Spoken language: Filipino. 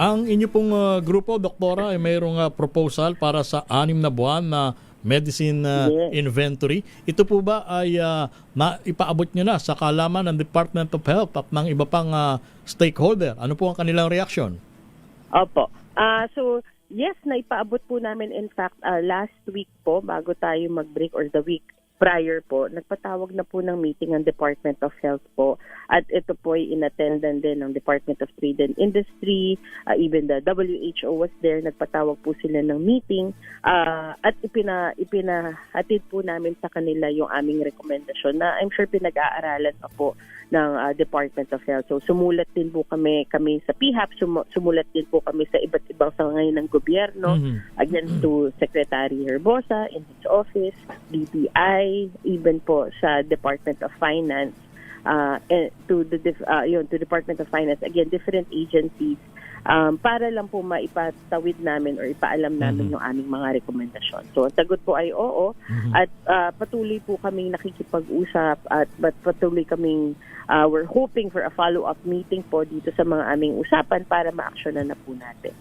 Ang inyo pong grupo, Doktora, ay mayroong proposal para sa 6 na buwan na medicine Yes. inventory. Ito po ba ay ipaabot nyo na sa kaalaman ng Department of Health at ng iba pang stakeholder? Ano po ang kanilang reaksyon? Opo. So, yes, naipaabot po namin. In fact, last week po, bago tayo mag-break or the week prior po, nagpatawag na po ng meeting ang Department of Health po. At ito po ay inattendan din ng Department of Trade and Industry, even the WHO was there. Nagpatawag po sila ng meeting at ipinahatid po namin sa kanila yung aming rekomendasyon na I'm sure pinag-aaralan pa po ng Department of Health. So sumulat din po kami sa PHAP, sumulat din po kami sa iba't ibang sangay ng gobyerno, again to Secretary Herbosa in his office, DTI, even po sa Department of Finance, to Department of Finance, again different agencies, para lang po maipatawid namin or ipaalam namin yung aming mga rekomendasyon. So ang sagot po ay oo, at patuloy po kaming nakikipag-usap at patuloy kaming we're hoping for a follow-up meeting po dito sa mga aming usapan para ma-actionan na po natin.